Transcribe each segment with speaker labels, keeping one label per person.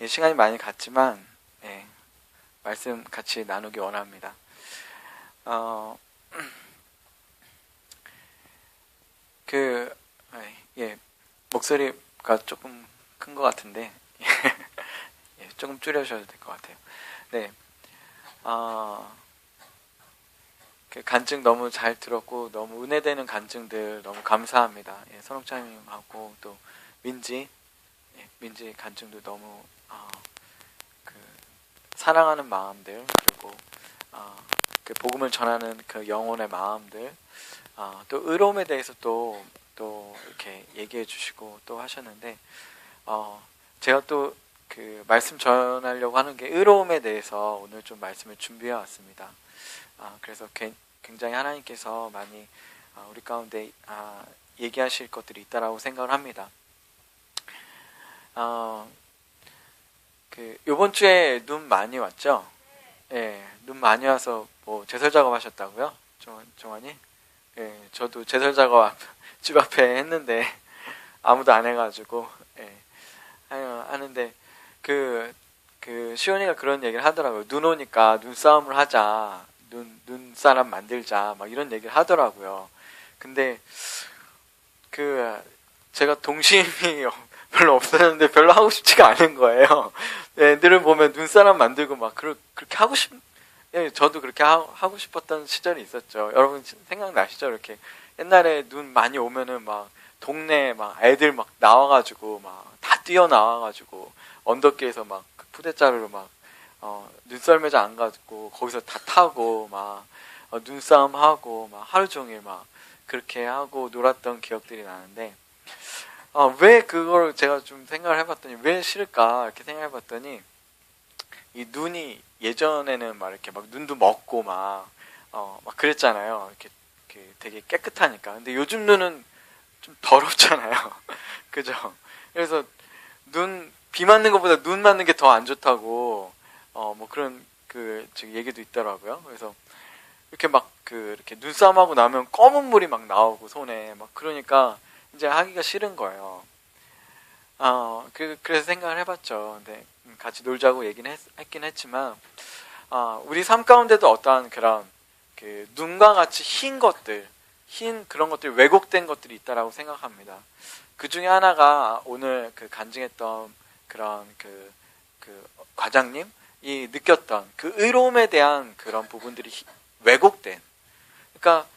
Speaker 1: 시간이 많이 갔지만 말씀 같이 나누기 원합니다. 목소리가 조금 큰 것 같은데 조금 줄여주셔도 될 것 같아요. 네, 그 간증 너무 잘 들었고 너무 은혜되는 간증들 너무 감사합니다. 선옥장님하고 또 민지 간증도 너무 그 사랑하는 마음들, 그리고 그 복음을 전하는 그 영혼의 마음들, 또 의로움에 대해서 또 이렇게 얘기해 주시고 또 하셨는데, 제가 또 그 말씀 전하려고 하는 게 의로움에 대해서 오늘 좀 말씀을 준비해 왔습니다. 그래서 굉장히 하나님께서 많이 우리 가운데 얘기하실 것들이 있다라고 생각을 합니다. 요번 주에 눈 많이 왔죠? 눈 많이 와서 뭐 제설 작업하셨다고요? 정환이? 저도 제설 작업 집 앞에 했는데 아무도 안 해가지고 하는데 그 시온이가 그런 얘기를 하더라고요. 눈 오니까 눈싸움을 하자, 눈사람 만들자, 막 이런 얘기를 하더라고요. 근데 제가 동심이 별로 없었는데 별로 하고 싶지가 않은 거예요. 애들을 보면 눈사람 만들고 막 그렇게 하고 저도 그렇게 하고 싶었던 시절이 있었죠. 여러분 생각나시죠? 이렇게 옛날에 눈 많이 오면은 막 동네 막 애들 막 나와가지고 막 다 뛰어나와가지고 언덕길에서 막 푸대자루로 막 눈썰매장 안 가지고 거기서 다 타고 막 눈싸움 하고 막 하루 종일 막 그렇게 하고 놀았던 기억들이 나는데, 왜 그걸 제가 좀 생각을 해봤더니 왜 싫을까 이렇게 생각해봤더니, 이 눈이 예전에는 막 이렇게 막 눈도 먹고 막 그랬잖아요. 이렇게 되게 깨끗하니까. 근데 요즘 눈은 좀 더럽잖아요. 그죠? 그래서 비 맞는 것보다 눈 맞는 게 더 안 좋다고 뭐 그런 얘기도 있더라고요. 그래서 이렇게 막 이렇게 눈싸움하고 나면 검은 물이 막 나오고 손에 막 그러니까 이제 하기가 싫은 거예요. 그래서 생각을 해봤죠. 근데 같이 놀자고 얘기는 했긴 했지만, 우리 삶 가운데도 어떠한 그런 눈과 같이 흰 그런 것들, 왜곡된 것들이 있다라고 생각합니다. 그 중에 하나가 오늘 간증했던 그런 과장님이 느꼈던 그 의로움에 대한 그런 부분들이 왜곡된. 그러니까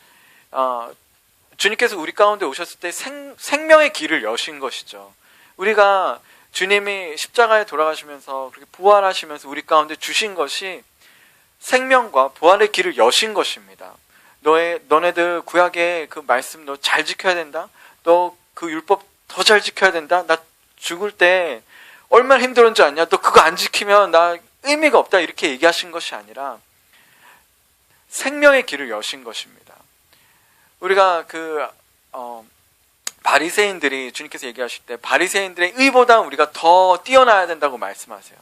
Speaker 1: 주님께서 우리 가운데 오셨을 때 생명의 길을 여신 것이죠. 우리가 주님이 십자가에 돌아가시면서 그렇게 부활하시면서 우리 가운데 주신 것이 생명과 부활의 길을 여신 것입니다. 너네들 구약의 그 말씀 너 잘 지켜야 된다. 너 그 율법 더 잘 지켜야 된다. 나 죽을 때 얼마나 힘들었는지 아냐. 너 그거 안 지키면 나 의미가 없다. 이렇게 얘기하신 것이 아니라 생명의 길을 여신 것입니다. 우리가 바리새인들이 주님께서 얘기하실 때 바리새인들의 의보다 우리가 더 뛰어나야 된다고 말씀하세요.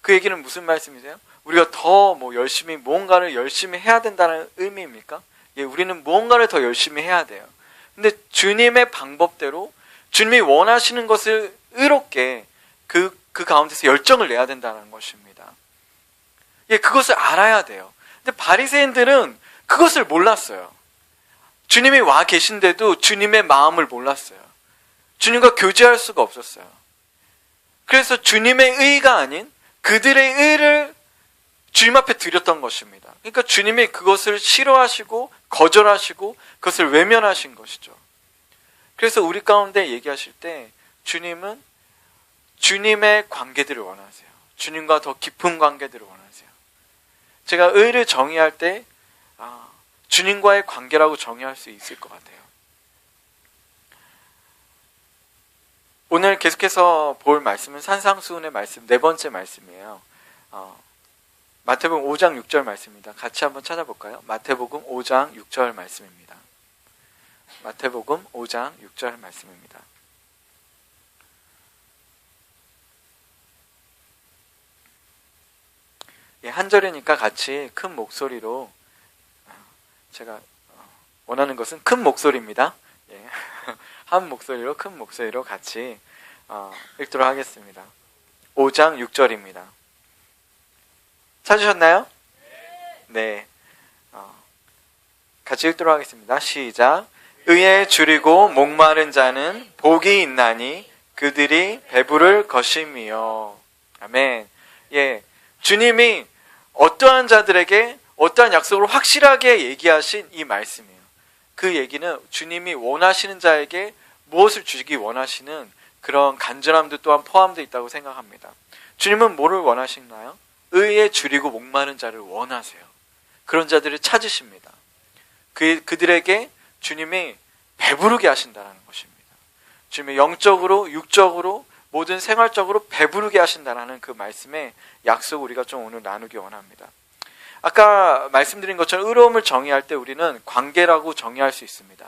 Speaker 1: 그 얘기는 무슨 말씀이세요? 우리가 더 열심히 무언가를 열심히 해야 된다는 의미입니까? 우리는 무언가를 더 열심히 해야 돼요. 근데 주님의 방법대로 주님이 원하시는 것을 의롭게 그 가운데서 열정을 내야 된다는 것입니다. 그것을 알아야 돼요. 근데 바리새인들은 그것을 몰랐어요. 주님이 와 계신데도 주님의 마음을 몰랐어요. 주님과 교제할 수가 없었어요. 그래서 주님의 의가 아닌 그들의 의를 주님 앞에 드렸던 것입니다. 그러니까 주님이 그것을 싫어하시고 거절하시고 그것을 외면하신 것이죠. 그래서 우리 가운데 얘기하실 때 주님은 주님의 관계들을 원하세요. 주님과 더 깊은 관계들을 원하세요. 제가 의를 정의할 때 주님과의 관계라고 정의할 수 있을 것 같아요. 오늘 계속해서 볼 말씀은 산상수훈의 말씀, 네 번째 말씀이에요. 마태복음 5장 6절 말씀입니다. 같이 한번 찾아볼까요? 마태복음 5장 6절 말씀입니다. 마태복음 5장 6절 말씀입니다. 한 절이니까 같이 큰 목소리로, 제가 원하는 것은 큰 목소리입니다. 한 목소리로, 큰 목소리로 같이 읽도록 하겠습니다. 5장 6절입니다. 찾으셨나요? 네. 같이 읽도록 하겠습니다. 시작. 의에 줄이고 목마른 자는 복이 있나니 그들이 배부를 것임이요. 아멘. 예. 주님이 어떠한 자들에게 어떠한 약속을 확실하게 얘기하신 이 말씀이에요. 그 얘기는 주님이 원하시는 자에게 무엇을 주기 원하시는 그런 간절함도 또한 포함되어 있다고 생각합니다. 주님은 뭐를 원하시나요? 의에 줄이고 목마른 자를 원하세요. 그런 자들을 찾으십니다. 그들에게 주님이 배부르게 하신다는 것입니다. 주님이 영적으로, 육적으로, 모든 생활적으로 배부르게 하신다는 그 말씀의 약속 우리가 좀 오늘 나누기 원합니다. 아까 말씀드린 것처럼 의로움을 정의할 때 우리는 관계라고 정의할 수 있습니다.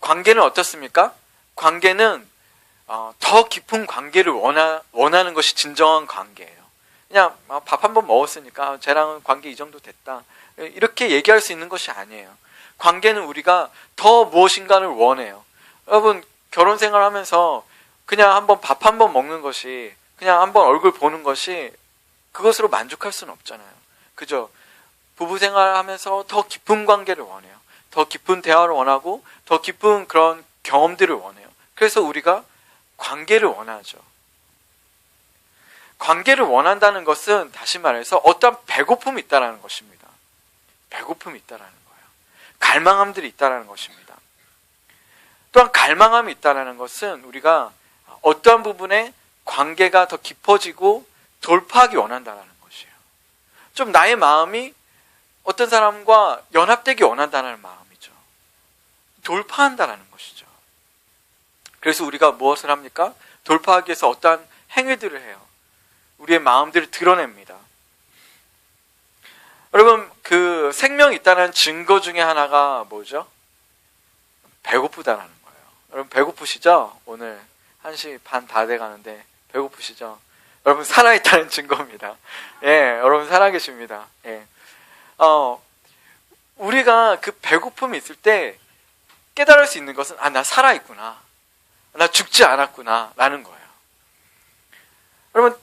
Speaker 1: 관계는 어떻습니까? 관계는 더 깊은 관계를 원하는 것이 진정한 관계예요. 그냥 밥 한 번 먹었으니까 쟤랑은 관계 이 정도 됐다, 이렇게 얘기할 수 있는 것이 아니에요. 관계는 우리가 더 무엇인가를 원해요. 여러분, 결혼 생활하면서 그냥 한번 밥 한 번 먹는 것이, 그냥 한번 얼굴 보는 것이 그것으로 만족할 수는 없잖아요. 그죠? 부부 생활하면서 더 깊은 관계를 원해요. 더 깊은 대화를 원하고 더 깊은 그런 경험들을 원해요. 그래서 우리가 관계를 원하죠. 관계를 원한다는 것은 다시 말해서 어떤 배고픔이 있다는 것입니다. 배고픔이 있다는 거예요. 갈망함들이 있다는 것입니다. 또한 갈망함이 있다는 것은 우리가 어떠한 부분에 관계가 더 깊어지고 돌파하기 원한다는 것이에요. 좀 나의 마음이 어떤 사람과 연합되기 원한다는 마음이죠. 돌파한다는 것이죠. 그래서 우리가 무엇을 합니까? 돌파하기 위해서 어떠한 행위들을 해요. 우리의 마음들을 드러냅니다. 여러분, 그 생명이 있다는 증거 중에 하나가 뭐죠? 배고프다라는 거예요. 여러분, 배고프시죠? 오늘 1시 반 다 돼가는데 배고프시죠? 여러분, 살아있다는 증거입니다. 예, 여러분 살아계십니다. 예. 우리가 그 배고픔이 있을 때 깨달을 수 있는 것은, 나 살아있구나, 나 죽지 않았구나 라는 거예요. 여러분,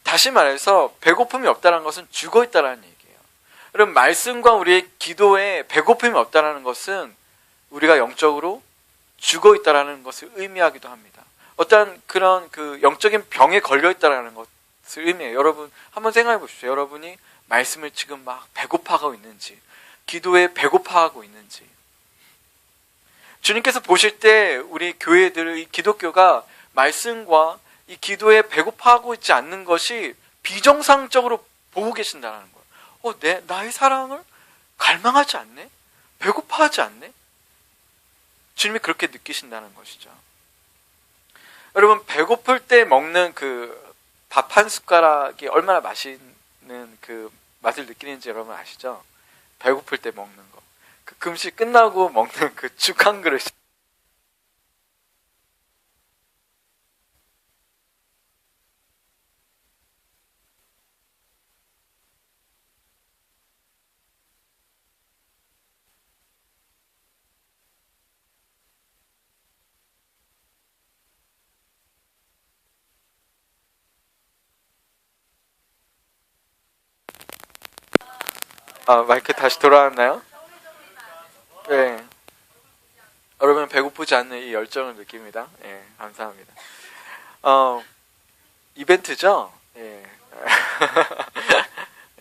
Speaker 1: 다시 말해서 배고픔이 없다는 것은 죽어있다는 얘기예요. 여러분, 말씀과 우리의 기도에 배고픔이 없다는 것은 우리가 영적으로 죽어있다는 것을 의미하기도 합니다. 어떤 그런 그 영적인 병에 걸려있다는 것을 의미해요. 여러분, 한번 생각해 보십시오. 여러분이 말씀을 지금 막 배고파하고 있는지, 기도에 배고파하고 있는지. 주님께서 보실 때 우리 교회들, 이 기독교가 말씀과 이 기도에 배고파하고 있지 않는 것이 비정상적으로 보고 계신다는 거예요. 나의 사랑을 갈망하지 않네? 배고파하지 않네? 주님이 그렇게 느끼신다는 것이죠. 여러분, 배고플 때 먹는 그 밥 한 숟가락이 얼마나 맛있는 그 맛을 느끼는지 여러분 아시죠? 배고플 때 먹는 거. 그 금식 끝나고 먹는 그 죽 한 그릇. 마이크 다시 돌아왔나요? 네. 여러분, 배고프지 않는 이 열정을 느낍니다. 예, 감사합니다. 이벤트죠? 예.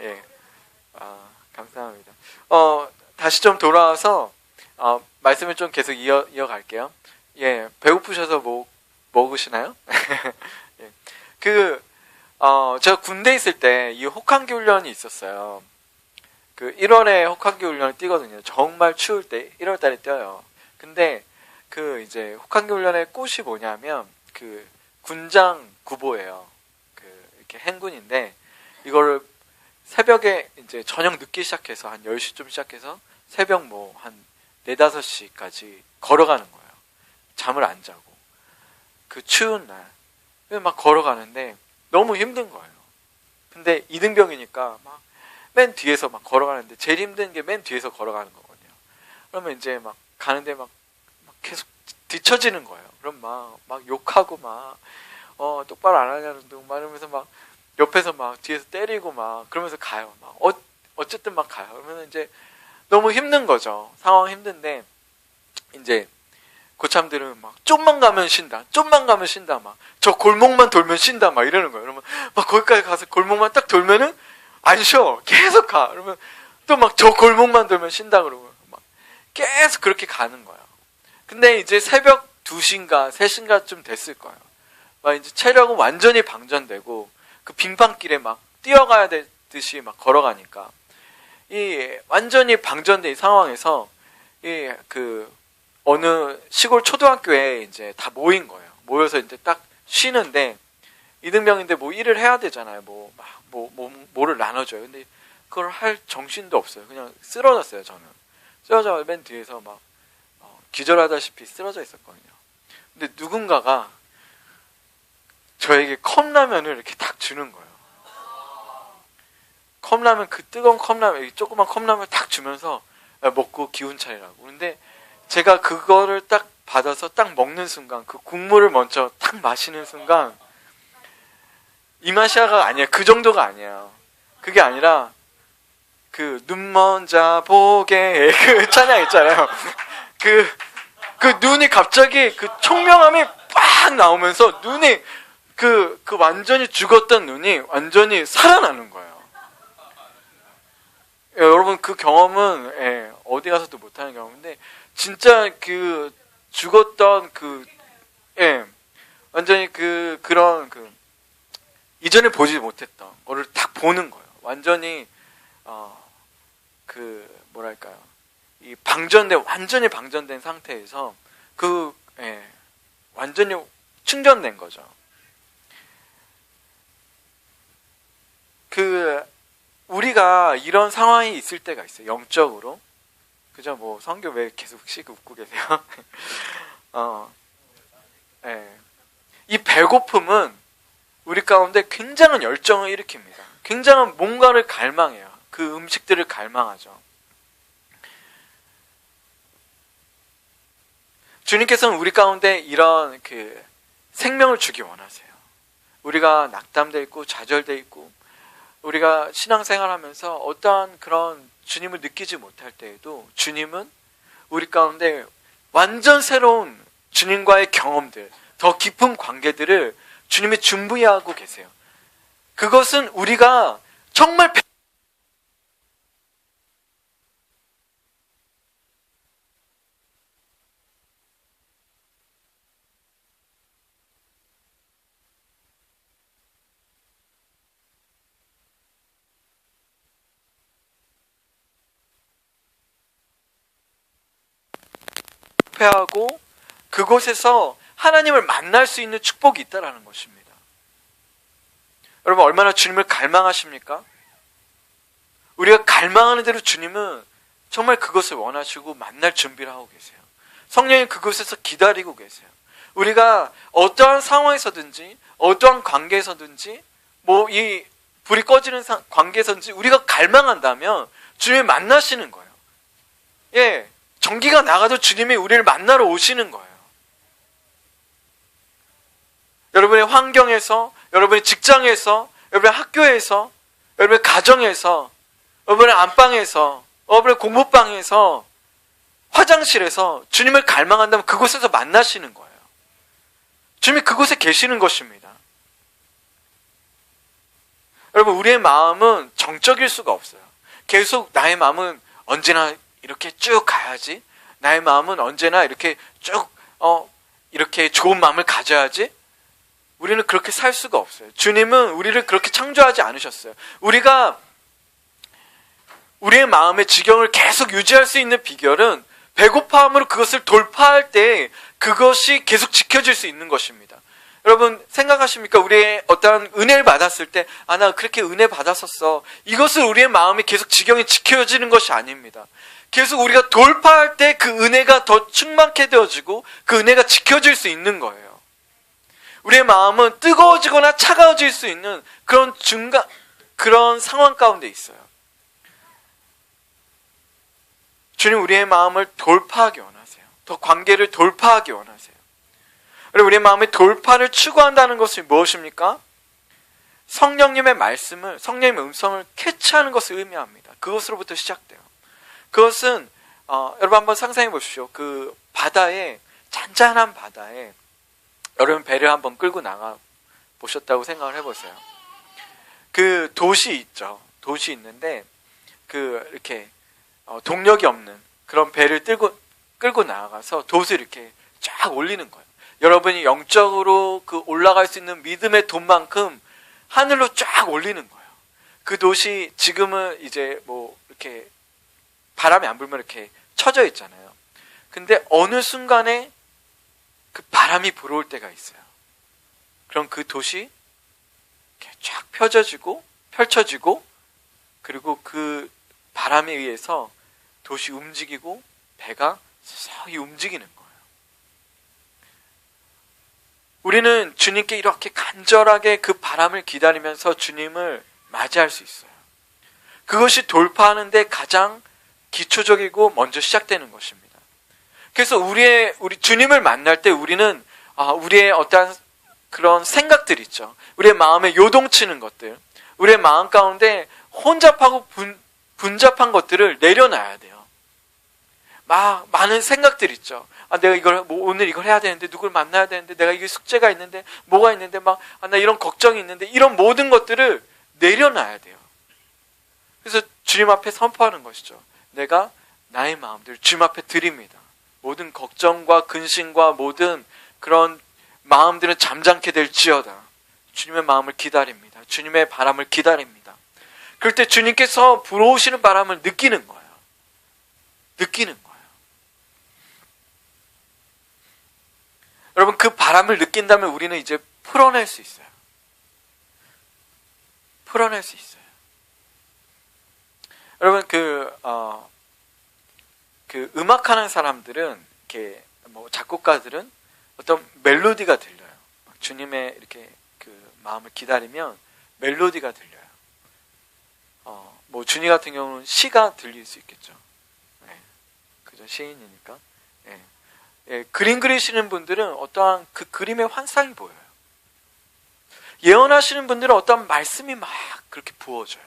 Speaker 1: 예. 감사합니다. 다시 좀 돌아와서, 말씀을 좀 계속 이어갈게요. 예, 배고프셔서 먹으시나요? 예. 제가 군대에 있을 때 이 혹한기 훈련이 있었어요. 그 1월에 혹한기 훈련을 뛰거든요. 정말 추울 때 1월 달에 뛰어요. 근데 그 이제 혹한기 훈련의 꽃이 뭐냐면 그 군장 구보예요. 그 이렇게 행군인데 이거를 새벽에 이제 저녁 늦게 시작해서 한 10시쯤 시작해서 새벽 뭐 한 4, 5시까지 걸어가는 거예요. 잠을 안 자고. 그 추운 날. 막 걸어가는데 너무 힘든 거예요. 근데 이등병이니까 막 맨 뒤에서 막 걸어가는데 제일 힘든 게 맨 뒤에서 걸어가는 거거든요. 그러면 이제 막 가는데 막 계속 뒤처지는 거예요. 그럼 막 욕하고 똑바로 안 하냐는 둥 막 이러면서 막 옆에서 막 뒤에서 때리고 막 그러면서 가요. 막 어쨌든 막 가요. 그러면 이제 너무 힘든 거죠. 상황 힘든데 이제 고참들은 막 좀만 가면 쉰다. 좀만 가면 쉰다. 막 저 골목만 돌면 쉰다. 막 이러는 거예요. 그러면 막 거기까지 가서 골목만 딱 돌면은 안 쉬어. 계속 가. 그러면 또 막 저 골목만 돌면 쉰다 그러고 막 계속 그렇게 가는 거예요. 근데 이제 새벽 2시인가 3시인가쯤 됐을 거예요. 막 이제 체력은 완전히 방전되고 그 빙판길에 막 뛰어가야 되듯이 막 걸어가니까 이 완전히 방전된 이 상황에서 이 그 어느 시골 초등학교에 이제 다 모인 거예요. 모여서 이제 딱 쉬는데 이등병인데 뭐 일을 해야 되잖아요. 뭐를 나눠줘요. 근데 그걸 할 정신도 없어요. 그냥 쓰러졌어요. 저는 쓰러져 맨 뒤에서 막 기절하다시피 쓰러져 있었거든요. 근데 누군가가 저에게 컵라면을 이렇게 딱 주는 거예요. 컵라면, 그 뜨거운 컵라면, 조그만 컵라면을 딱 주면서 먹고 기운 차리라고. 근데 제가 그거를 딱 받아서 딱 먹는 순간, 그 국물을 먼저 딱 마시는 순간, 이 맛이야가 아니야. 그 정도가 아니야. 그게 아니라, 그 눈먼자 보게 그 찬양 있잖아요. 그 눈이 갑자기 그 총명함이 빡 나오면서 눈이 그 완전히 죽었던 눈이 완전히 살아나는 거예요. 예, 여러분 그 경험은 어디 가서도 못하는 경험인데 진짜 그 죽었던 완전히 그런 이전에 보지 못했던 거를 딱 보는 거예요. 완전히 뭐랄까요, 이 완전히 방전된 상태에서 완전히 충전된 거죠. 우리가 이런 상황이 있을 때가 있어요. 영적으로. 그죠? 뭐 성교 왜 계속 웃고 계세요? 이 배고픔은 우리 가운데 굉장한 열정을 일으킵니다. 굉장한 뭔가를 갈망해요. 그 음식들을 갈망하죠. 주님께서는 우리 가운데 이런 생명을 주기 원하세요. 우리가 낙담되어 있고 좌절되어 있고 우리가 신앙생활하면서 어떠한 그런 주님을 느끼지 못할 때에도 주님은 우리 가운데 완전 새로운 주님과의 경험들, 더 깊은 관계들을 주님이 준비하고 계세요. 그것은 우리가 정말 하고 그곳에서 하나님을 만날 수 있는 축복이 있다라는 것입니다. 여러분 얼마나 주님을 갈망하십니까? 우리가 갈망하는 대로 주님은 정말 그것을 원하시고 만날 준비를 하고 계세요. 성령이 그곳에서 기다리고 계세요. 우리가 어떠한 상황에서든지 어떠한 관계에서든지 이 불이 꺼지는 관계에서든지 우리가 갈망한다면 주님이 만나시는 거예요. 예, 전기가 나가도 주님이 우리를 만나러 오시는 거예요. 여러분의 환경에서, 여러분의 직장에서, 여러분의 학교에서, 여러분의 가정에서, 여러분의 안방에서, 여러분의 공부방에서, 화장실에서 주님을 갈망한다면 그곳에서 만나시는 거예요. 주님이 그곳에 계시는 것입니다. 여러분 우리의 마음은 정적일 수가 없어요. 계속 나의 마음은 언제나 이렇게 쭉 가야지. 나의 마음은 언제나 이렇게 쭉 이렇게 좋은 마음을 가져야지. 우리는 그렇게 살 수가 없어요. 주님은 우리를 그렇게 창조하지 않으셨어요. 우리가 우리의 마음의 지경을 계속 유지할 수 있는 비결은 배고파함으로 그것을 돌파할 때 그것이 계속 지켜질 수 있는 것입니다. 여러분 생각하십니까? 우리의 어떠한 은혜를 받았을 때 나 그렇게 은혜 받았었어. 이것을 우리의 마음이 계속 지경이 지켜지는 것이 아닙니다. 계속 우리가 돌파할 때 그 은혜가 더 충만케 되어지고 그 은혜가 지켜질 수 있는 거예요. 우리의 마음은 뜨거워지거나 차가워질 수 있는 그런 상황 가운데 있어요. 주님 우리의 마음을 돌파하기 원하세요. 더 관계를 돌파하기 원하세요. 그리고 우리의 마음의 돌파를 추구한다는 것이 무엇입니까? 성령님의 말씀을, 성령님의 음성을 캐치하는 것을 의미합니다. 그것으로부터 시작돼요. 그것은 여러분 한번 상상해 보십시오. 그 바다에, 잔잔한 바다에 여러분 배를 한번 끌고 나가 보셨다고 생각을 해보세요. 그 돛이 있죠. 돛이 있는데 그 이렇게 동력이 없는 그런 배를 끌고 나가서 돛을 이렇게 쫙 올리는 거예요. 여러분이 영적으로 그 올라갈 수 있는 믿음의 돛만큼 하늘로 쫙 올리는 거예요. 그 돛이 지금은 이제 뭐 이렇게 바람이 안 불면 이렇게 쳐져 있잖아요. 근데 어느 순간에 그 바람이 불어올 때가 있어요. 그럼 그 돛이 이렇게 쫙 펼쳐지고 그리고 그 바람에 의해서 돛이 움직이고 배가 서서히 움직이는 거예요. 우리는 주님께 이렇게 간절하게 그 바람을 기다리면서 주님을 맞이할 수 있어요. 그것이 돌파하는데 가장 기초적이고 먼저 시작되는 것입니다. 그래서 우리 주님을 만날 때 우리는 우리의 어떠한 그런 생각들 있죠. 우리의 마음에 요동치는 것들, 우리의 마음 가운데 혼잡하고 분잡한 것들을 내려놔야 돼요. 많은 생각들 있죠. 내가 오늘 이걸 해야 되는데, 누굴 만나야 되는데, 내가 이게 숙제가 있는데, 뭐가 있는데, 나 이런 걱정이 있는데, 이런 모든 것들을 내려놔야 돼요. 그래서 주님 앞에 선포하는 것이죠. 내가 나의 마음들 주님 앞에 드립니다. 모든 걱정과 근심과 모든 그런 마음들은 잠잠케 될지어다. 주님의 마음을 기다립니다. 주님의 바람을 기다립니다. 그럴 때 주님께서 불어오시는 바람을 느끼는 거예요. 여러분, 그 바람을 느낀다면 우리는 이제 풀어낼 수 있어요. 여러분, 그 음악하는 사람들은, 이렇게 작곡가들은 어떤 멜로디가 들려요. 주님의 이렇게 그 마음을 기다리면 멜로디가 들려요. 준이 같은 경우는 시가 들릴 수 있겠죠. 네. 그죠? 시인이니까. 네. 예, 그림 그리시는 분들은 어떠한 그 그림의 환상이 보여요. 예언하시는 분들은 어떠한 말씀이 막 그렇게 부어져요.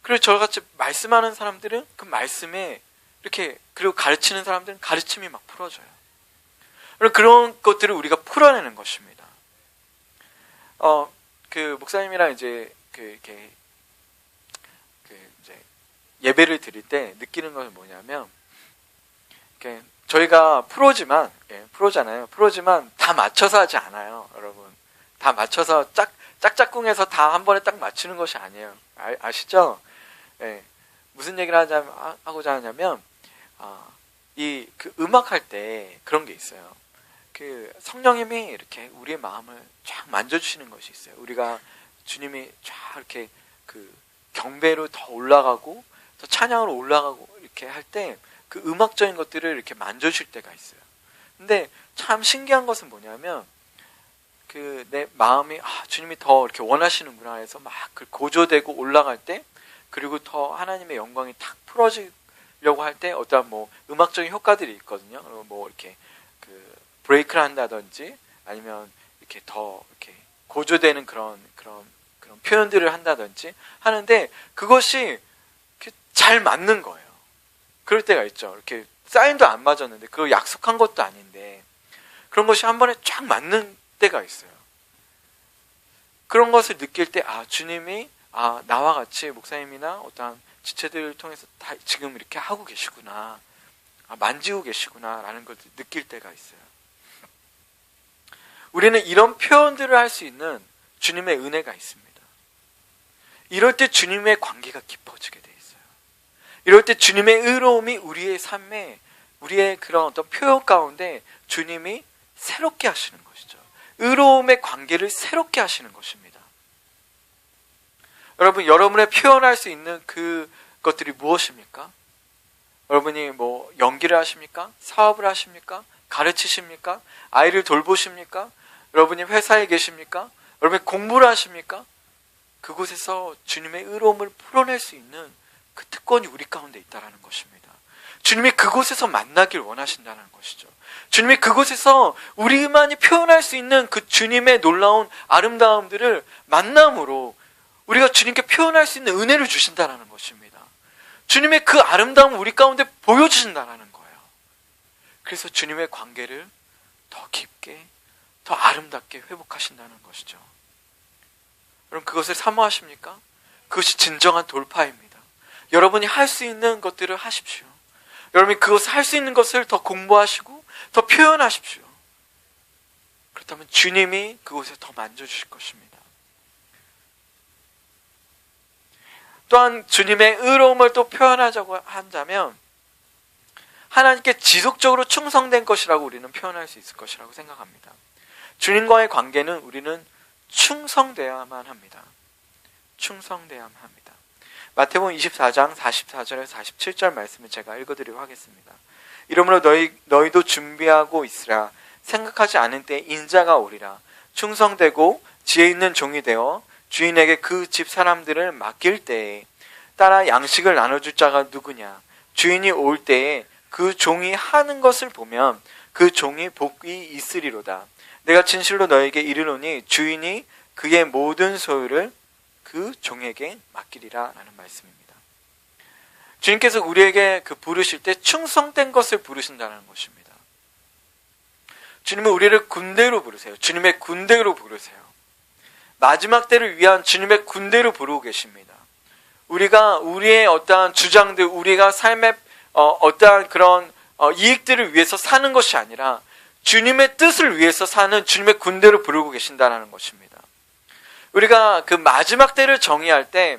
Speaker 1: 그리고 저같이 말씀하는 사람들은 그 말씀에 이렇게, 그리고 가르치는 사람들은 가르침이 막 풀어져요. 그런 것들을 우리가 풀어내는 것입니다. 그 목사님이랑 이제 이렇게 이제 예배를 드릴 때 느끼는 것은 뭐냐면, 저희가 프로잖아요. 프로지만 다 맞춰서 하지 않아요, 여러분. 다 맞춰서 짝짝꿍해서 다 한 번에 딱 맞추는 것이 아니에요. 아시죠? 예. 무슨 얘기를 하고자 하냐면, 그 음악할 때 그런 게 있어요. 그 성령님이 이렇게 우리의 마음을 쫙 만져주시는 것이 있어요. 우리가 주님이 쫙 이렇게 그 경배로 더 올라가고, 더 찬양으로 올라가고 이렇게 할 때 그 음악적인 것들을 이렇게 만져주실 때가 있어요. 근데 참 신기한 것은 뭐냐면, 그 내 마음이 주님이 더 이렇게 원하시는구나 해서 막 고조되고 올라갈 때, 그리고 더 하나님의 영광이 탁 풀어지려고 할 때 어떤 음악적인 효과들이 있거든요. 이렇게 그 브레이크를 한다든지, 아니면 이렇게 더 이렇게 고조되는 그런 표현들을 한다든지 하는데, 그것이 잘 맞는 거예요. 그럴 때가 있죠. 이렇게 사인도 안 맞았는데, 그거 약속한 것도 아닌데 그런 것이 한 번에 쫙 맞는 때가 있어요. 그런 것을 느낄 때 주님이 나와 같이 목사님이나 어떠한 지체들을 통해서 다 지금 이렇게 하고 계시구나, 만지고 계시구나 라는 걸 느낄 때가 있어요. 우리는 이런 표현들을 할 수 있는 주님의 은혜가 있습니다. 이럴 때 주님의 관계가 깊어지게 돼 있어요. 이럴 때 주님의 의로움이 우리의 삶에, 우리의 그런 어떤 표현 가운데 주님이 새롭게 하시는 것이죠. 의로움의 관계를 새롭게 하시는 것입니다. 여러분, 여러분의 표현할 수 있는 그것들이 무엇입니까? 여러분이 연기를 하십니까? 사업을 하십니까? 가르치십니까? 아이를 돌보십니까? 여러분이 회사에 계십니까? 여러분이 공부를 하십니까? 그곳에서 주님의 의로움을 풀어낼 수 있는 그 특권이 우리 가운데 있다는 것입니다. 주님이 그곳에서 만나길 원하신다는 것이죠. 주님이 그곳에서 우리만이 표현할 수 있는 그 주님의 놀라운 아름다움들을 만남으로 우리가 주님께 표현할 수 있는 은혜를 주신다는 것입니다. 주님의 그 아름다움을 우리 가운데 보여주신다는 거예요. 그래서 주님의 관계를 더 깊게, 더 아름답게 회복하신다는 것이죠. 여러분, 그것을 사모하십니까? 그것이 진정한 돌파입니다. 여러분이 할 수 있는 것들을 하십시오. 여러분이 그것을 할 수 있는 것을 더 공부하시고 더 표현하십시오. 그렇다면 주님이 그곳에 더 만져주실 것입니다. 또한 주님의 의로움을 또 표현하자고 한다면 하나님께 지속적으로 충성된 것이라고 우리는 표현할 수 있을 것이라고 생각합니다. 주님과의 관계는 우리는 충성되어야만 합니다. 충성되어야만 합니다. 마태복음 24장 44절에서 47절 말씀을 제가 읽어드리도록 하겠습니다. 이러므로 너희도 준비하고 있으라. 생각하지 않은 때에 인자가 오리라. 충성되고 지혜 있는 종이 되어 주인에게 그 집 사람들을 맡길 때에 따라 양식을 나눠줄 자가 누구냐. 주인이 올 때에 그 종이 하는 것을 보면 그 종이 복이 있으리로다. 내가 진실로 너에게 이르노니 주인이 그의 모든 소유를 그 종에게 맡기리라 라는 말씀입니다. 주님께서 우리에게 그 부르실 때 충성된 것을 부르신다는 것입니다. 주님은 우리를 군대로 부르세요. 주님의 군대로 부르세요. 마지막 때를 위한 주님의 군대로 부르고 계십니다. 우리가 우리의 어떠한 주장들, 우리가 삶의 어떠한 그런 이익들을 위해서 사는 것이 아니라 주님의 뜻을 위해서 사는 주님의 군대로 부르고 계신다는 것입니다. 우리가 그 마지막 때를 정의할 때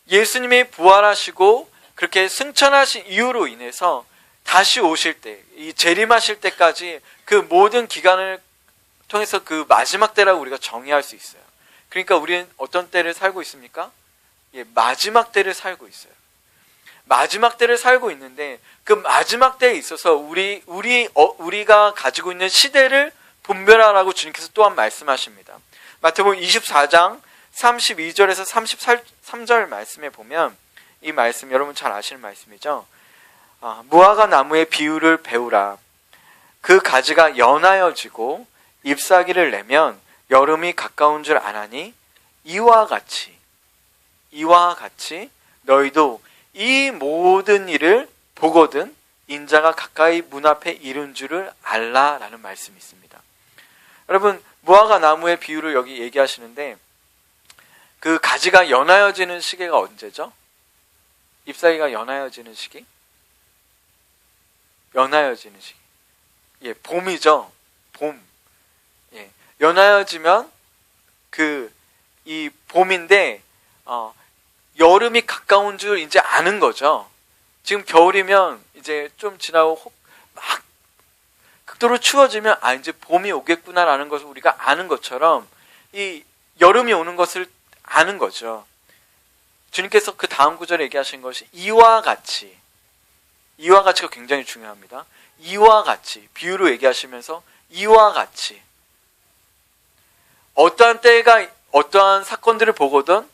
Speaker 1: 예수님이 부활하시고 그렇게 승천하신 이유로 인해서 다시 오실 때, 이 재림하실 때까지 그 모든 기간을 통해서 그 마지막 때라고 우리가 정의할 수 있어요. 그러니까 우리는 어떤 때를 살고 있습니까? 마지막 때를 살고 있어요. 마지막 때를 살고 있는데 그 마지막 때에 있어서 우리가 가지고 있는 시대를 분별하라고 주님께서 또한 말씀하십니다. 마태복음 24장 32절에서 33절 말씀에 보면 이 말씀 여러분 잘 아시는 말씀이죠. 무화과 나무의 비유를 배우라. 그 가지가 연하여지고 잎사귀를 내면 여름이 가까운 줄 아나니 이와 같이 너희도 이 모든 일을 보거든 인자가 가까이 문 앞에 이른 줄을 알라라는 말씀이 있습니다. 여러분, 무화과 나무의 비유를 여기 얘기하시는데 그 가지가 연하여지는 시기가 언제죠? 잎사귀가 연하여지는 시기? 연하여지는 시기. 봄이죠. 봄. 연하여지면 이 봄인데 여름이 가까운 줄 이제 아는 거죠. 지금 겨울이면 이제 좀 지나고 막 극도로 추워지면 이제 봄이 오겠구나라는 것을 우리가 아는 것처럼 이 여름이 오는 것을 아는 거죠. 주님께서 그 다음 구절에 얘기하신 것이 이와 같이가 굉장히 중요합니다. 이와 같이 비유로 얘기하시면서 이와 같이 어떠한 때가 어떠한 사건들을 보거든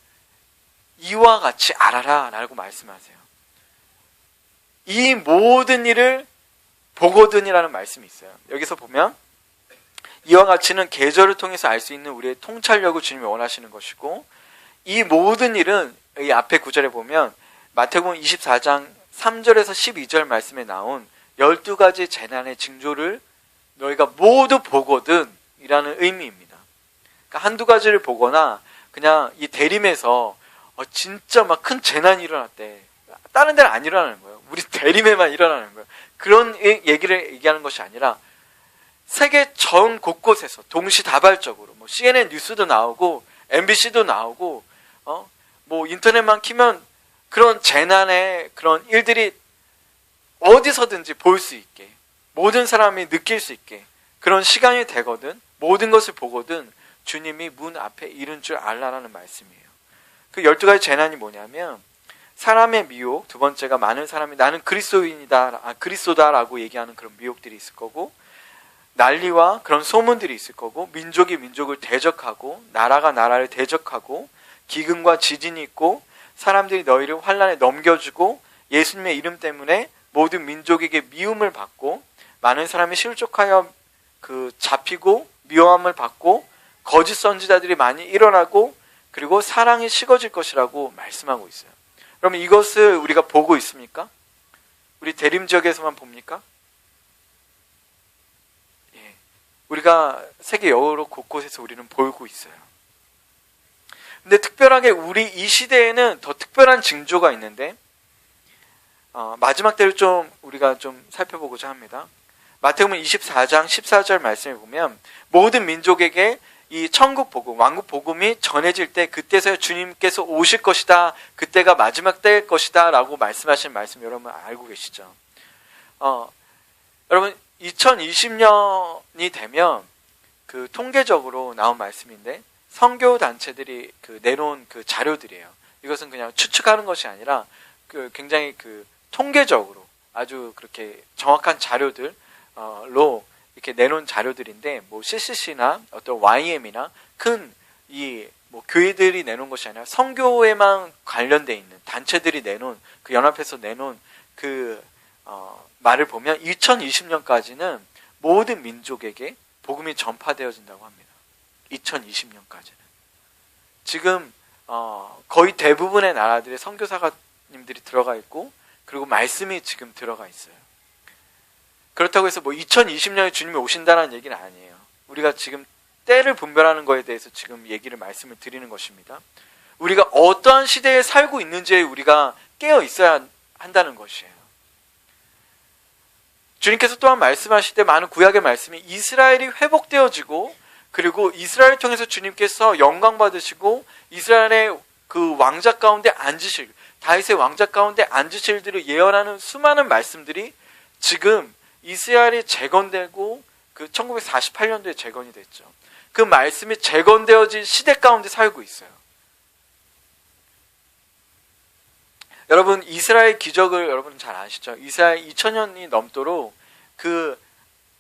Speaker 1: 이와 같이 알아라 라고 말씀하세요. 이 모든 일을 보거든이라는 말씀이 있어요. 여기서 보면 이와 같이는 계절을 통해서 알 수 있는 우리의 통찰력을 주님이 원하시는 것이고 이 모든 일은 이 앞에 구절에 보면 마태복음 24장 3절에서 12절 말씀에 나온 12가지 재난의 징조를 너희가 모두 보거든 이라는 의미입니다. 그러니까 한두 가지를 보거나 그냥 이 대림에서 진짜 막 큰 재난이 일어났대. 다른 데는 안 일어나는 거예요. 우리 대림에만 일어나는 거예요. 그런 얘기를 얘기하는 것이 아니라 세계 전 곳곳에서 동시다발적으로 CNN 뉴스도 나오고 MBC도 나오고 인터넷만 키면 그런 재난의 그런 일들이 어디서든지 볼 수 있게 모든 사람이 느낄 수 있게 그런 시간이 되거든 모든 것을 보거든 주님이 문 앞에 이른 줄 알라라는 말씀이에요. 그 12가지 재난이 뭐냐면 사람의 미혹, 두 번째가 많은 사람이 나는 그리스도다라고 얘기하는 그런 미혹들이 있을 거고 난리와 그런 소문들이 있을 거고 민족이 민족을 대적하고 나라가 나라를 대적하고 기근과 지진이 있고 사람들이 너희를 환난에 넘겨주고 예수님의 이름 때문에 모든 민족에게 미움을 받고 많은 사람이 실족하여 잡히고 미워함을 받고 거짓 선지자들이 많이 일어나고 그리고 사랑이 식어질 것이라고 말씀하고 있어요. 그러면 이것을 우리가 보고 있습니까? 우리 대림 지역에서만 봅니까? 예. 우리가 세계 여러 곳곳에서 우리는 보고 있어요. 근데 특별하게 우리 이 시대에는 더 특별한 징조가 있는데 마지막 때를 좀 우리가 좀 살펴보고자 합니다. 마태복음 24장 14절 말씀을 보면 모든 민족에게 이 천국 복음, 왕국 복음이 전해질 때 그때서야 주님께서 오실 것이다. 그때가 마지막 때일 것이다. 라고 말씀하신 말씀 여러분 알고 계시죠? 여러분 2020년이 되면 통계적으로 나온 말씀인데 선교 단체들이 내놓은 자료들이에요. 이것은 그냥 추측하는 것이 아니라 굉장히 통계적으로 아주 그렇게 정확한 자료들로 이렇게 내놓은 자료들인데 뭐 CCC나 어떤 YM이나 큰 교회들이 내놓은 것이 아니라 선교에만 관련돼 있는 단체들이 내놓은 연합해서 내놓은 말을 보면 2020년까지는 모든 민족에게 복음이 전파되어진다고 합니다. 2020년까지는. 지금 거의 대부분의 나라들의 선교사님들이 들어가 있고 그리고 말씀이 지금 들어가 있어요. 그렇다고 해서 2020년에 주님이 오신다는 얘기는 아니에요. 우리가 지금 때를 분별하는 거에 대해서 지금 말씀을 드리는 것입니다. 우리가 어떠한 시대에 살고 있는지에 우리가 깨어 있어야 한다는 것이에요. 주님께서 또한 말씀하실 때 많은 구약의 말씀이 이스라엘이 회복되어지고 그리고 이스라엘 통해서 주님께서 영광 받으시고 이스라엘의 왕자 가운데 앉으실 다윗의 왕자 가운데 앉으실 들을 예언하는 수많은 말씀들이 지금 이스라엘이 재건되고 1948년도에 재건이 됐죠. 그 말씀이 재건되어진 시대 가운데 살고 있어요. 여러분 이스라엘 기적을 여러분 잘 아시죠? 이스라엘 2000년이 넘도록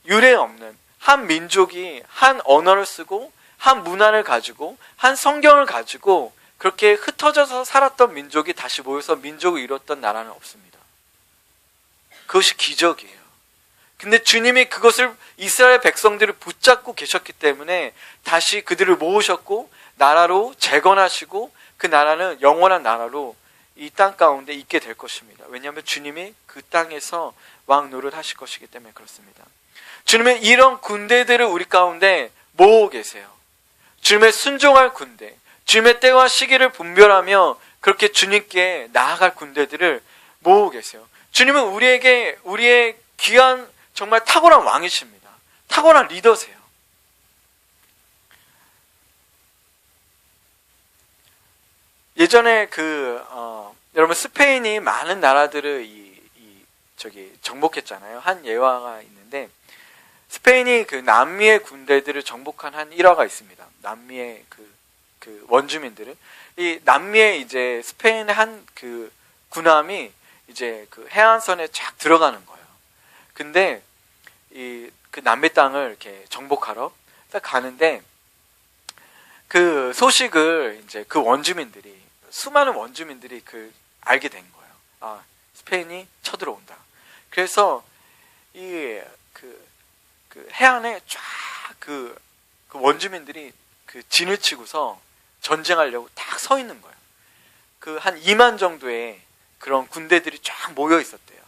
Speaker 1: 유례 없는 한 민족이 한 언어를 쓰고 한 문화를 가지고 한 성경을 가지고 그렇게 흩어져서 살았던 민족이 다시 모여서 민족을 이뤘던 나라는 없습니다. 그것이 기적이에요. 근데 주님이 그것을 이스라엘 백성들을 붙잡고 계셨기 때문에 다시 그들을 모으셨고 나라로 재건하시고 그 나라는 영원한 나라로 이 땅 가운데 있게 될 것입니다. 왜냐하면 주님이 그 땅에서 왕 노릇하실 것이기 때문에 그렇습니다. 주님의 이런 군대들을 우리 가운데 모으고 계세요. 주님의 순종할 군대, 주님의 때와 시기를 분별하며 그렇게 주님께 나아갈 군대들을 모으고 계세요. 주님은 우리의 귀한 정말 탁월한 왕이십니다. 탁월한 리더세요. 예전에 여러분 스페인이 많은 나라들을 정복했잖아요. 한 예화가 있는데 스페인이 남미의 군대들을 정복한 한 일화가 있습니다. 남미의 원주민들을 이 남미에 이제 스페인의 한 군함이 이제 해안선에 쫙 들어가는 거예요. 근데 남미 땅을 이렇게 정복하러 딱 가는데 소식을 이제 수많은 원주민들이 알게 된 거예요. 스페인이 쳐들어온다. 그래서 해안에 쫙 원주민들이 진을 치고서 전쟁하려고 딱 서 있는 거예요. 한 2만 정도의 그런 군대들이 쫙 모여 있었대요.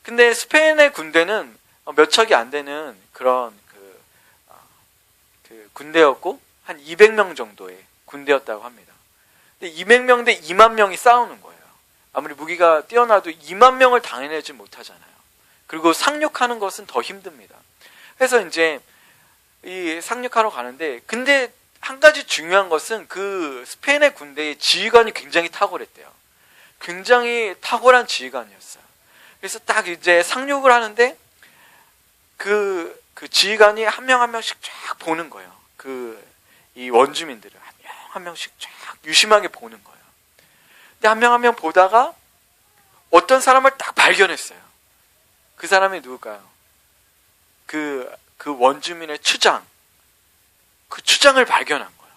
Speaker 1: 근데 스페인의 군대는 몇 척이 안 되는 그런 군대였고 한 200명 정도의 군대였다고 합니다. 근데 200명 대 2만 명이 싸우는 거예요. 아무리 무기가 뛰어나도 2만 명을 당해내지 못하잖아요. 그리고 상륙하는 것은 더 힘듭니다. 그래서 이제 이 상륙하러 가는데 근데 한 가지 중요한 것은 스페인의 군대의 지휘관이 굉장히 탁월했대요. 굉장히 탁월한 지휘관이었어요. 그래서 딱 이제 상륙을 하는데 지휘관이 한 명 한 명씩 쫙 보는 거예요. 이 원주민들을 한 명 한 명씩 쫙 유심하게 보는 거예요. 근데 한 명 한 명 보다가 어떤 사람을 딱 발견했어요. 그 사람이 누굴까요? 그 원주민의 추장. 그 추장을 발견한 거예요.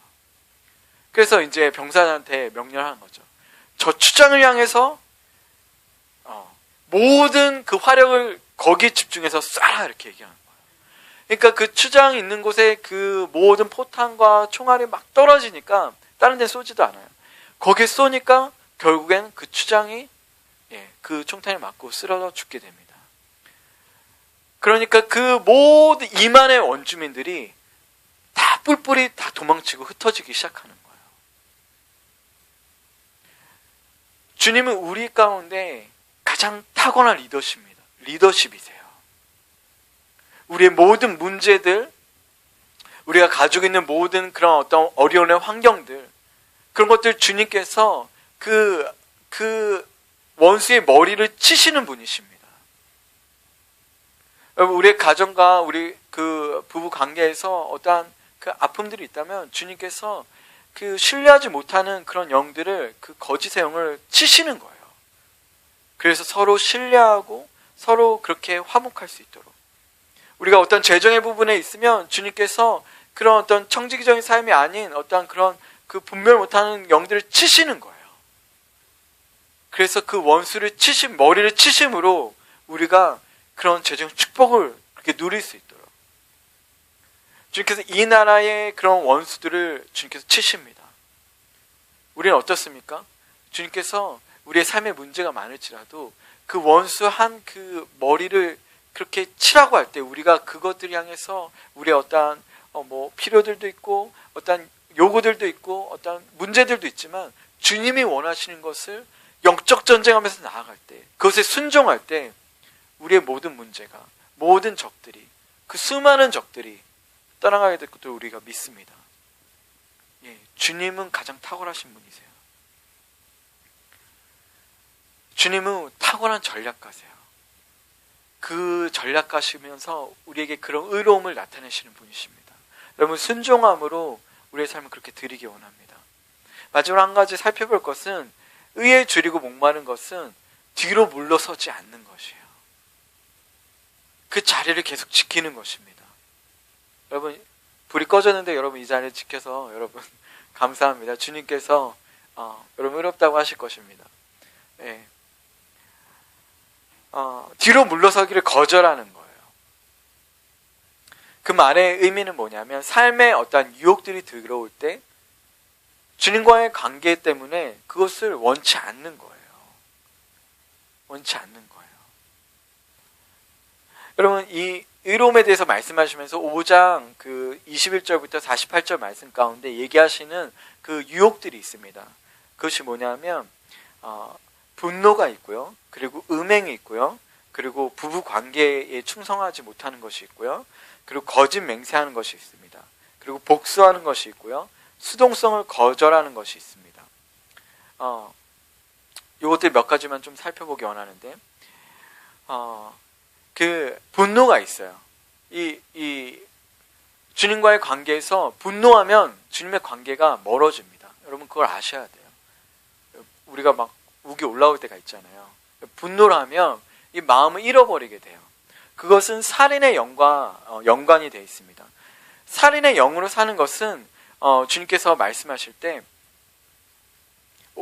Speaker 1: 그래서 이제 병사한테 명령하는 거죠. 저 추장을 향해서 모든 그 화력을 거기에 집중해서 쏴라 이렇게 얘기하는 거예요. 그러니까 그 추장이 있는 곳에 그 모든 포탄과 총알이 막 떨어지니까 다른 데 쏘지도 않아요. 거기에 쏘니까 결국엔 그 추장이 그 총탄을 맞고 쓰러져 죽게 됩니다. 그러니까 그 모든 2만의 원주민들이 다 뿔뿔이 다 도망치고 흩어지기 시작하는 거예요. 주님은 우리 가운데 가장 타고난 리더십이세요. 우리의 모든 문제들, 우리가 가지고 있는 모든 그런 어떤 어려운 환경들, 그런 것들 주님께서 그 원수의 머리를 치시는 분이십니다. 여러분, 우리의 가정과 우리 그 부부 관계에서 어떠한 그 아픔들이 있다면 주님께서 그 신뢰하지 못하는 그런 영들을, 그 거짓의 영을 치시는 거예요. 그래서 서로 신뢰하고 서로 그렇게 화목할 수 있도록. 우리가 어떤 재정의 부분에 있으면 주님께서 그런 어떤 청지기적인 삶이 아닌 어떤 그런 그 분별 못하는 영들을 치시는 거예요. 그래서 그 원수를 머리를 치심으로 우리가 그런 재정 축복을 그렇게 누릴 수 있도록. 주님께서 이 나라의 그런 원수들을 주님께서 치십니다. 우리는 어떻습니까? 주님께서 우리의 삶에 문제가 많을지라도 그 원수 한 그 머리를 그렇게 치라고 할 때 우리가 그것들 향해서 우리의 어떠한 필요들도 있고 어떠한 요구들도 있고 어떠한 문제들도 있지만 주님이 원하시는 것을 영적 전쟁하면서 나아갈 때, 그것에 순종할 때 우리의 모든 문제가, 모든 적들이, 그 수많은 적들이 떠나가게 될 것을 우리가 믿습니다. 주님은 가장 탁월하신 분이세요. 주님은 탁월한 전략가세요. 그 전략가시면서 우리에게 그런 의로움을 나타내시는 분이십니다. 여러분, 순종함으로 우리의 삶을 그렇게 드리기 원합니다. 마지막으로 한 가지 살펴볼 것은, 의에 줄이고 목마른 것은 뒤로 물러서지 않는 것이에요. 그 자리를 계속 지키는 것입니다. 여러분, 불이 꺼졌는데 여러분 이 자리를 지켜서 여러분 감사합니다. 주님께서 여러분 의롭다고 하실 것입니다. 뒤로 물러서기를 거절하는 거예요. 그 말의 의미는 뭐냐면, 삶에 어떠한 유혹들이 들어올 때 주님과의 관계 때문에 그것을 원치 않는 거예요. 원치 않는 거예요. 여러분, 이 의로움에 대해서 말씀하시면서 5장 그 21절부터 48절 말씀 가운데 얘기하시는 그 유혹들이 있습니다. 그것이 뭐냐면 분노가 있고요. 그리고 음행이 있고요. 그리고 부부 관계에 충성하지 못하는 것이 있고요. 그리고 거짓 맹세하는 것이 있습니다. 그리고 복수하는 것이 있고요. 수동성을 거절하는 것이 있습니다. 이것들 몇 가지만 좀 살펴보기 원하는데, 그 분노가 있어요. 이 주님과의 관계에서 분노하면 주님의 관계가 멀어집니다. 여러분 그걸 아셔야 돼요. 우리가 막 우기 올라올 때가 있잖아요. 분노를 하면 이 마음을 잃어버리게 돼요. 그것은 살인의 영과 연관이 되어 있습니다. 살인의 영으로 사는 것은 주님께서 말씀하실 때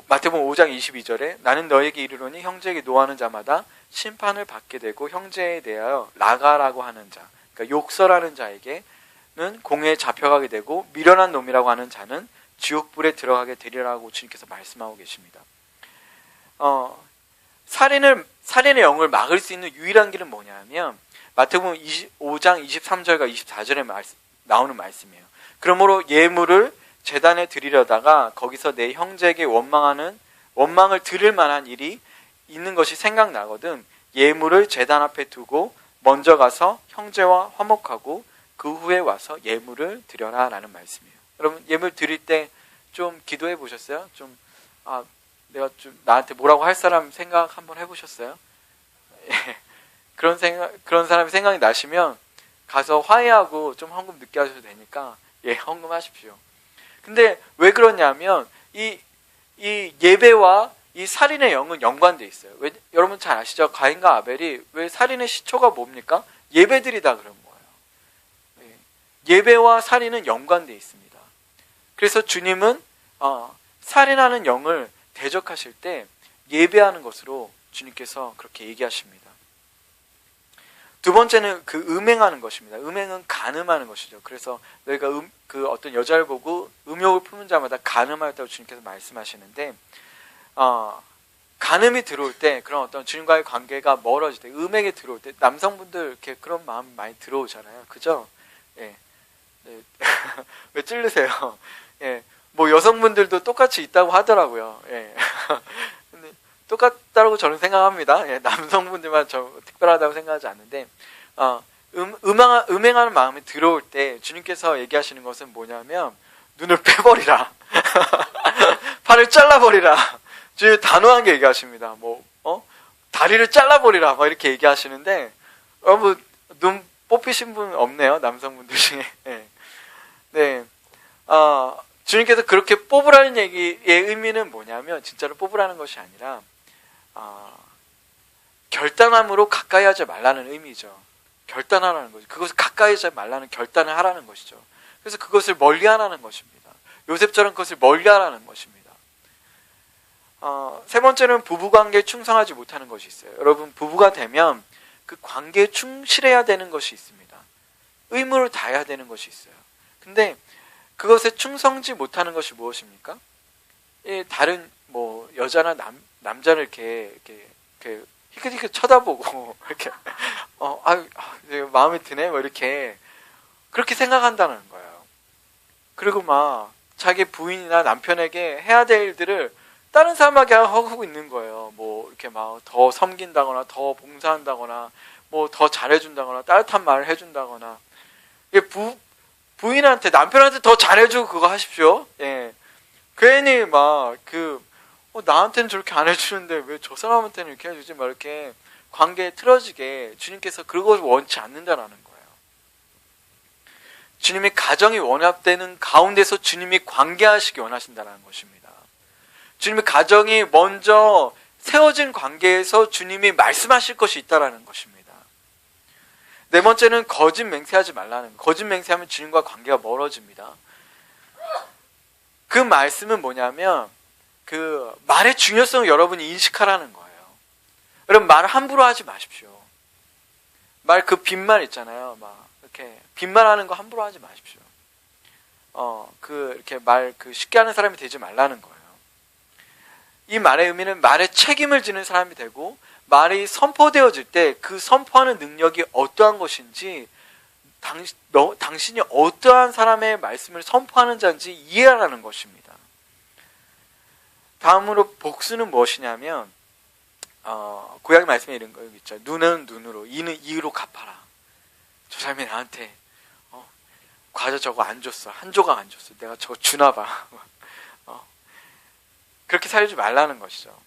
Speaker 1: 마태복음 5장 22절에 나는 너에게 이르노니 형제에게 노하는 자마다 심판을 받게 되고 형제에 대하여 라가라고 하는 자, 그러니까 욕설하는 자에게는 공회에 잡혀가게 되고 미련한 놈이라고 하는 자는 지옥불에 들어가게 되리라고 주님께서 말씀하고 계십니다. 살인의 영을 막을 수 있는 유일한 길은 뭐냐면 마태복음 5장 23절과 24절에 나오는 말씀이에요. 그러므로 예물을 제단에 드리려다가 거기서 내 형제에게 원망을 들을 만한 일이 있는 것이 생각나거든 예물을 제단 앞에 두고 먼저 가서 형제와 화목하고 그 후에 와서 예물을 드려라 라는 말씀이에요. 여러분 예물 드릴 때 좀 기도해 보셨어요? 내가 좀 나한테 뭐라고 할 사람 생각 한번 해보셨어요? 그런 사람이 생각이 나시면 가서 화해하고 좀 헌금 늦게 하셔도 되니까 헌금하십시오. 근데 왜 그러냐면 이 예배와 이 살인의 영은 연관되어 있어요. 여러분 잘 아시죠? 가인과 아벨이 왜 살인의 시초가 뭡니까? 예배드리다 그런 거예요. 예배와 살인은 연관되어 있습니다. 그래서 주님은 살인하는 영을 대적하실 때 예배하는 것으로 주님께서 그렇게 얘기하십니다. 두 번째는 그 음행하는 것입니다. 음행은 간음하는 것이죠. 그래서 너희가 그 어떤 여자를 보고 음욕을 품는 자마다 간음하였다고 주님께서 말씀하시는데, 간음이 들어올 때, 그런 어떤 주님과의 관계가 멀어질 때, 음행이 들어올 때, 남성분들 이렇게 그런 마음이 많이 들어오잖아요. 그죠? 예. 네. 왜 찔르세요? 예. 뭐 여성분들도 똑같이 있다고 하더라고요. 예. 근데 똑같다고 저는 생각합니다. 예. 남성분들만 특별하다고 생각하지 않는데, 음행하는 마음이 들어올 때 주님께서 얘기하시는 것은 뭐냐면, 눈을 빼버리라. 팔을 잘라버리라. 주님 단호하게 얘기하십니다. 다리를 잘라버리라. 막 이렇게 얘기하시는데, 여러분, 눈 뽑히신 분 없네요. 남성분들 중에. 네. 네. 주님께서 그렇게 뽑으라는 얘기의 의미는 뭐냐면, 진짜로 뽑으라는 것이 아니라, 결단함으로 가까이 하지 말라는 의미죠. 결단하라는 거죠. 그것을 가까이 하지 말라는 결단을 하라는 것이죠. 그래서 그것을 멀리 하라는 것입니다. 요셉처럼 그것을 멀리 하라는 것입니다. 세 번째는 부부관계에 충성하지 못하는 것이 있어요. 여러분, 부부가 되면 그 관계에 충실해야 되는 것이 있습니다. 의무를 다해야 되는 것이 있어요. 근데 그것에 충성지 못하는 것이 무엇입니까? 다른 여자나 남자를 이렇게 희끗희끗 쳐다보고 이렇게 마음에 드네 이렇게 그렇게 생각한다는 거예요. 그리고 막 자기 부인이나 남편에게 해야 될 일들을 다른 사람에게 하고 있는 거예요. 이렇게 막 더 섬긴다거나 더 봉사한다거나 더 잘해준다거나 따뜻한 말을 해준다거나, 부인한테 남편한테 더 잘해주고 그거 하십시오. 예. 괜히 나한테는 저렇게 안 해주는데 왜 저 사람한테는 이렇게 해주지? 막 이렇게 관계에 틀어지게 주님께서 그걸 원치 않는다라는 거예요. 주님이 가정이 원합되는 가운데서 주님이 관계하시기 원하신다는 것입니다. 주님의 가정이 먼저 세워진 관계에서 주님이 말씀하실 것이 있다는 것입니다. 네 번째는 거짓 맹세하지 말라는 거. 거짓 맹세하면 주님과 관계가 멀어집니다. 그 말씀은 뭐냐면 그 말의 중요성을 여러분이 인식하라는 거예요. 여러분, 말을 함부로 하지 마십시오. 빈말 있잖아요. 이렇게 빈말하는 거 함부로 하지 마십시오. 이렇게 쉽게 하는 사람이 되지 말라는 거예요. 이 말의 의미는 말의 책임을 지는 사람이 되고, 말이 선포되어질 때 그 선포하는 능력이 어떠한 것인지, 당신이 어떠한 사람의 말씀을 선포하는 자인지 이해하라는 것입니다. 다음으로 복수는 무엇이냐면, 구약 말씀에 이런 거 있죠. 눈은 눈으로, 이는 이로 갚아라. 저 사람이 나한테 과자 저거 안 줬어. 한 조각 안 줬어. 내가 저거 주나 봐. 그렇게 살지 말라는 것이죠.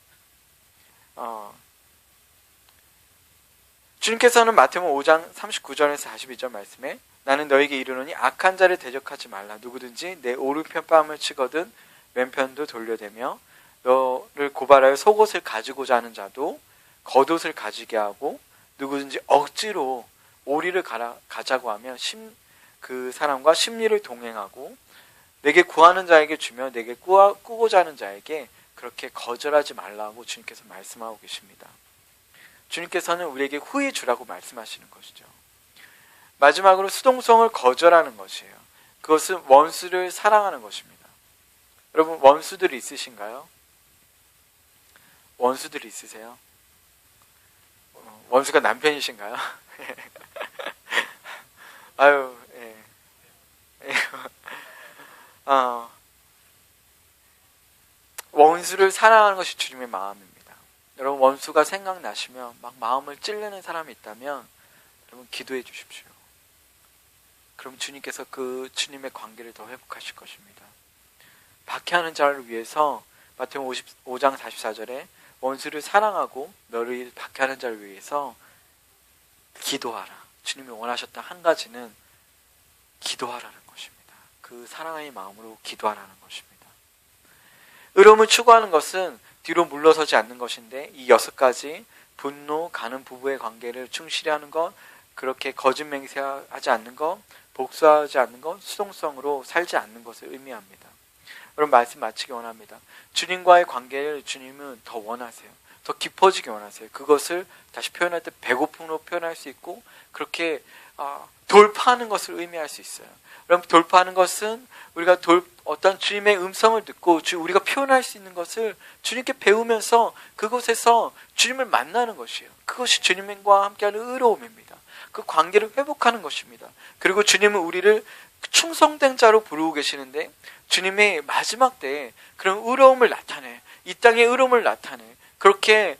Speaker 1: 주님께서는 마태복음 5장 39절에서 42절 말씀에, 나는 너에게 이르노니 악한 자를 대적하지 말라. 누구든지 내 오른편 뺨을 치거든 왼편도 돌려대며 너를 고발하여 속옷을 가지고자 하는 자도 겉옷을 가지게 하고, 누구든지 억지로 오리를 가자고 하면 그 사람과 심리를 동행하고, 내게 구하는 자에게 주며 내게 꾸고자 하는 자에게 그렇게 거절하지 말라고 주님께서 말씀하고 계십니다. 주님께서는 우리에게 후히 주라고 말씀하시는 것이죠. 마지막으로 수동성을 거절하는 것이에요. 그것은 원수를 사랑하는 것입니다. 여러분, 원수들이 있으신가요? 원수들이 있으세요? 원수가 남편이신가요? 아유, 예. 원수를 사랑하는 것이 주님의 마음입니다. 여러분, 원수가 생각나시면 막 마음을 찔르는 사람이 있다면 여러분 기도해 주십시오. 그럼 주님께서 그 주님의 관계를 더 회복하실 것입니다. 박해하는 자를 위해서 마태복음 55장 44절에 원수를 사랑하고 너를 박해하는 자를 위해서 기도하라. 주님이 원하셨던 한 가지는 기도하라는 것입니다. 그 사랑의 마음으로 기도하라는 것입니다. 의로움을 추구하는 것은 뒤로 물러서지 않는 것인데, 이 6가지 분노, 가는 부부의 관계를 충실히 하는 것, 그렇게 거짓 맹세하지 않는 것, 복수하지 않는 것, 수동성으로 살지 않는 것을 의미합니다. 여러분, 말씀 마치기 원합니다. 주님과의 관계를 주님은 더 원하세요. 더 깊어지기 원하세요. 그것을 다시 표현할 때 배고픔으로 표현할 수 있고, 그렇게 돌파하는 것을 의미할 수 있어요. 그럼 돌파하는 것은 우리가 어떤 주님의 음성을 듣고 우리가 표현할 수 있는 것을 주님께 배우면서 그곳에서 주님을 만나는 것이에요. 그것이 주님과 함께하는 의로움입니다. 그 관계를 회복하는 것입니다. 그리고 주님은 우리를 충성된 자로 부르고 계시는데, 주님의 마지막 때에 그런 의로움을 나타내, 이 땅의 의로움을 나타내, 그렇게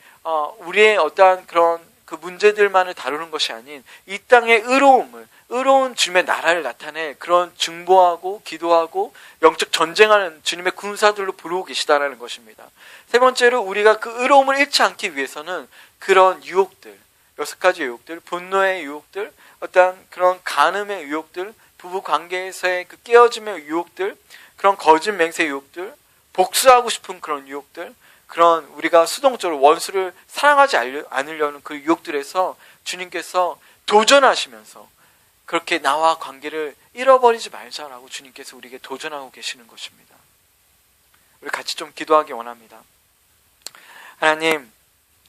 Speaker 1: 우리의 어떠한 그런 그 문제들만을 다루는 것이 아닌 이 땅의 의로운 주님의 나라를 나타내 그런 중보하고 기도하고 영적 전쟁하는 주님의 군사들로 부르고 계시다라는 것입니다. 세 번째로, 우리가 그 의로움을 잃지 않기 위해서는 그런 유혹들, 6가지 유혹들, 분노의 유혹들, 어떠한 그런 간음의 유혹들, 부부 관계에서의 그 깨어짐의 유혹들, 그런 거짓 맹세 유혹들, 복수하고 싶은 그런 유혹들, 그런 우리가 수동적으로 원수를 사랑하지 않으려는 그 유혹들에서 주님께서 도전하시면서 그렇게 나와 관계를 잃어버리지 말자라고 주님께서 우리에게 도전하고 계시는 것입니다. 우리 같이 좀 기도하기 원합니다. 하나님,